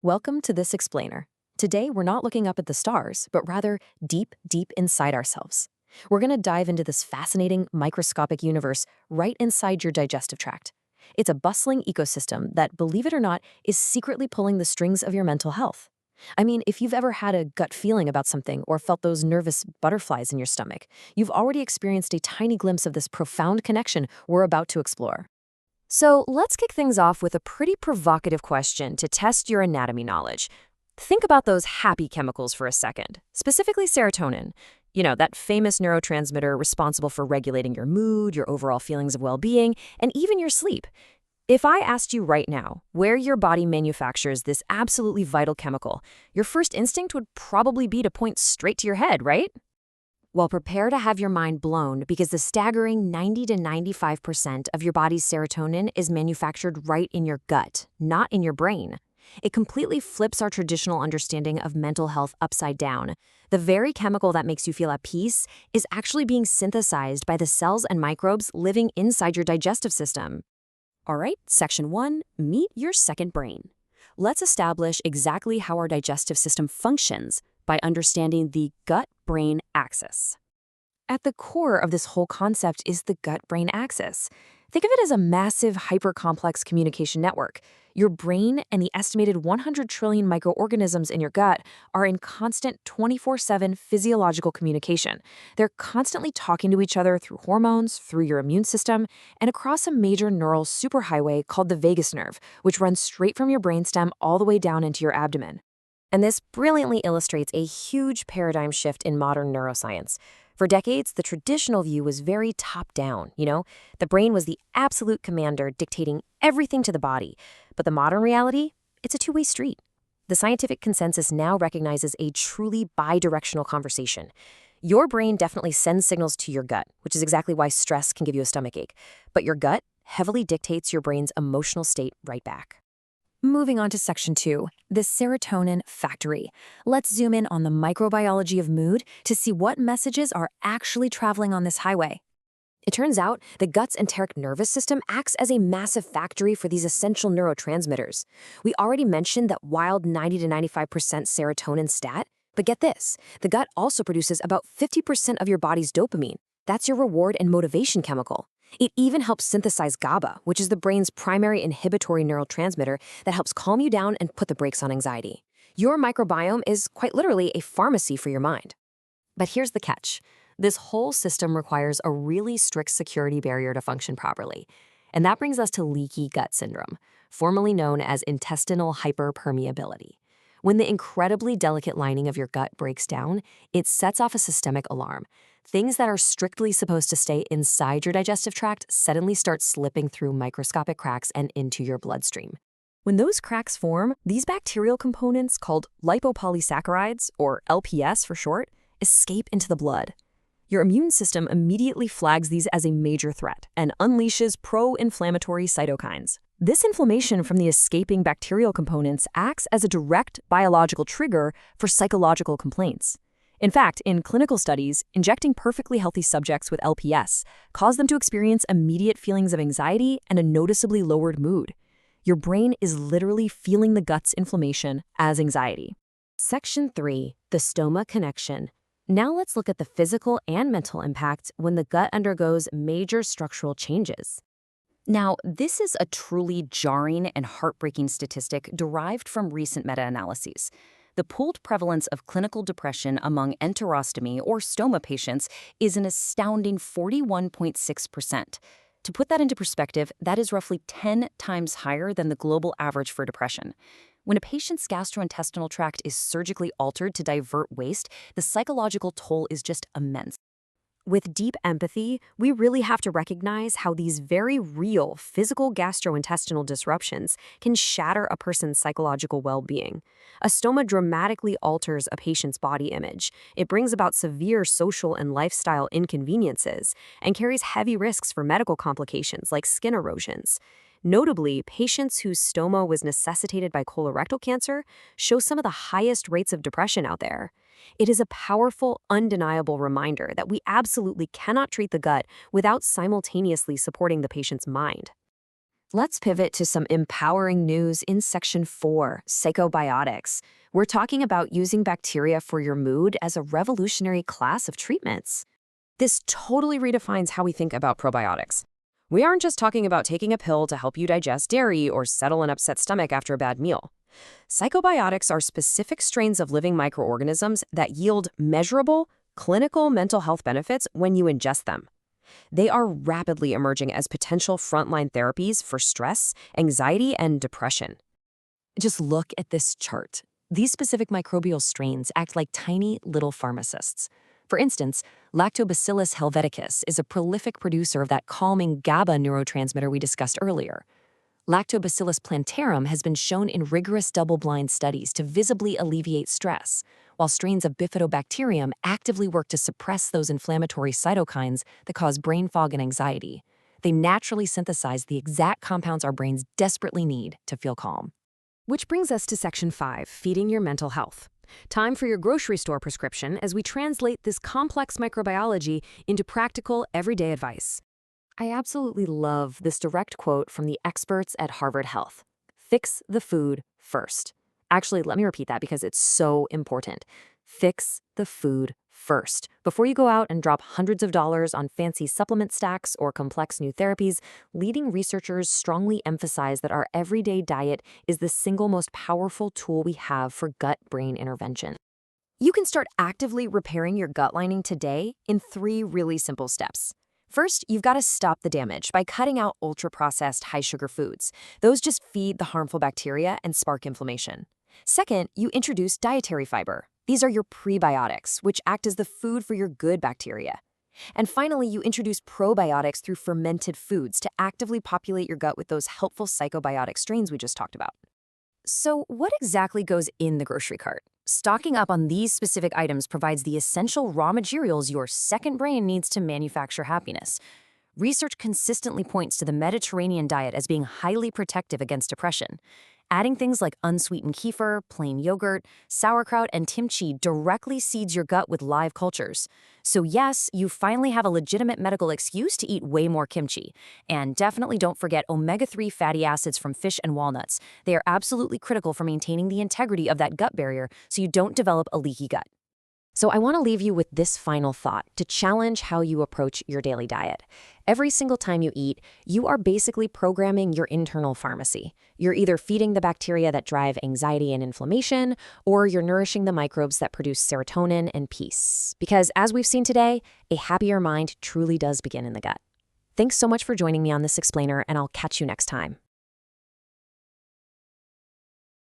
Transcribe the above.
Welcome to this explainer. Today, we're not looking up at the stars, but rather deep, deep inside ourselves. We're going to dive into this fascinating microscopic universe right inside your digestive tract. It's a bustling ecosystem that, believe it or not, is secretly pulling the strings of your mental health. I mean, if you've ever had a gut feeling about something or felt those nervous butterflies in your stomach, you've already experienced a tiny glimpse of this profound connection we're about to explore. So let's kick things off with a pretty provocative question to test your anatomy knowledge. Think about those happy chemicals for a second, specifically serotonin. You know, that famous neurotransmitter responsible for regulating your mood, your overall feelings of well-being, and even your sleep. If I asked you right now where your body manufactures this absolutely vital chemical, your first instinct would probably be to point straight to your head, right? Well, prepare to have your mind blown because the staggering 90 to 95% of your body's serotonin is manufactured right in your gut, not in your brain. It completely flips our traditional understanding of mental health upside down. The very chemical that makes you feel at peace is actually being synthesized by the cells and microbes living inside your digestive system. All right, section 1, meet your second brain. Let's establish exactly how our digestive system functions by understanding the gut-brain axis. At the core of this whole concept is the gut-brain axis. Think of it as a massive, hyper-complex communication network. Your brain and the estimated 100 trillion microorganisms in your gut are in constant 24/7 physiological communication. They're constantly talking to each other through hormones, through your immune system, and across a major neural superhighway called the vagus nerve, which runs straight from your brainstem all the way down into your abdomen. And this brilliantly illustrates a huge paradigm shift in modern neuroscience. For decades, the traditional view was very top-down, The brain was the absolute commander dictating everything to the body. But the modern reality? It's a two-way street. The scientific consensus now recognizes a truly bidirectional conversation. Your brain definitely sends signals to your gut, which is exactly why stress can give you a stomachache. But your gut heavily dictates your brain's emotional state right back. Moving on to section 2, the serotonin factory. Let's zoom in on the microbiology of mood to see what messages are actually traveling on this highway. It turns out the gut's enteric nervous system acts as a massive factory for these essential neurotransmitters. We already mentioned that wild 90 to 95% serotonin stat, but get this, the gut also produces about 50% of your body's dopamine. That's your reward and motivation chemical. It even helps synthesize GABA, which is the brain's primary inhibitory neurotransmitter that helps calm you down and put the brakes on anxiety. Your microbiome is quite literally a pharmacy for your mind. But here's the catch. This whole system requires a really strict security barrier to function properly. And that brings us to leaky gut syndrome, formerly known as intestinal hyperpermeability. When the incredibly delicate lining of your gut breaks down, it sets off a systemic alarm. Things that are strictly supposed to stay inside your digestive tract suddenly start slipping through microscopic cracks and into your bloodstream. When those cracks form, these bacterial components, called lipopolysaccharides, or LPS for short, escape into the blood. Your immune system immediately flags these as a major threat and unleashes pro-inflammatory cytokines. This inflammation from the escaping bacterial components acts as a direct biological trigger for psychological complaints. In fact, in clinical studies, injecting perfectly healthy subjects with LPS caused them to experience immediate feelings of anxiety and a noticeably lowered mood. Your brain is literally feeling the gut's inflammation as anxiety. Section 3, the stoma connection. Now let's look at the physical and mental impact when the gut undergoes major structural changes. Now, this is a truly jarring and heartbreaking statistic derived from recent meta-analyses. The pooled prevalence of clinical depression among enterostomy or stoma patients is an astounding 41.6%. To put that into perspective, that is roughly 10 times higher than the global average for depression. When a patient's gastrointestinal tract is surgically altered to divert waste, the psychological toll is just immense. With deep empathy, we really have to recognize how these very real physical gastrointestinal disruptions can shatter a person's psychological well-being. A stoma dramatically alters a patient's body image. It brings about severe social and lifestyle inconveniences and carries heavy risks for medical complications like skin erosions. Notably, patients whose stoma was necessitated by colorectal cancer show some of the highest rates of depression out there. It is a powerful, undeniable reminder that we absolutely cannot treat the gut without simultaneously supporting the patient's mind. Let's pivot to some empowering news in Section 4, Psychobiotics. We're talking about using bacteria for your mood as a revolutionary class of treatments. This totally redefines how we think about probiotics. We aren't just talking about taking a pill to help you digest dairy or settle an upset stomach after a bad meal. Psychobiotics are specific strains of living microorganisms that yield measurable, clinical mental health benefits when you ingest them. They are rapidly emerging as potential frontline therapies for stress, anxiety, and depression. Just look at this chart. These specific microbial strains act like tiny little pharmacists. For instance, Lactobacillus helveticus is a prolific producer of that calming GABA neurotransmitter we discussed earlier. Lactobacillus plantarum has been shown in rigorous double-blind studies to visibly alleviate stress, while strains of Bifidobacterium actively work to suppress those inflammatory cytokines that cause brain fog and anxiety. They naturally synthesize the exact compounds our brains desperately need to feel calm. Which brings us to Section 5, Feeding Your Mental Health. Time for your grocery store prescription as we translate this complex microbiology into practical, everyday advice. I absolutely love this direct quote from the experts at Harvard Health. Fix the food first. Actually, let me repeat that because it's so important. Fix the food first. Before you go out and drop hundreds of dollars on fancy supplement stacks or complex new therapies, leading researchers strongly emphasize that our everyday diet is the single most powerful tool we have for gut-brain intervention. You can start actively repairing your gut lining today in 3 really simple steps. First, you've got to stop the damage by cutting out ultra-processed, high-sugar foods. Those just feed the harmful bacteria and spark inflammation. Second, you introduce dietary fiber. These are your prebiotics, which act as the food for your good bacteria. And finally, you introduce probiotics through fermented foods to actively populate your gut with those helpful psychobiotic strains we just talked about. So what exactly goes in the grocery cart? Stocking up on these specific items provides the essential raw materials your second brain needs to manufacture happiness. Research consistently points to the Mediterranean diet as being highly protective against depression. Adding things like unsweetened kefir, plain yogurt, sauerkraut, and kimchi directly seeds your gut with live cultures. So yes, you finally have a legitimate medical excuse to eat way more kimchi. And definitely don't forget omega-3 fatty acids from fish and walnuts. They are absolutely critical for maintaining the integrity of that gut barrier so you don't develop a leaky gut. So I want to leave you with this final thought to challenge how you approach your daily diet. Every single time you eat, you are basically programming your internal pharmacy. You're either feeding the bacteria that drive anxiety and inflammation, or you're nourishing the microbes that produce serotonin and peace. Because as we've seen today, a happier mind truly does begin in the gut. Thanks so much for joining me on this explainer, and I'll catch you next time.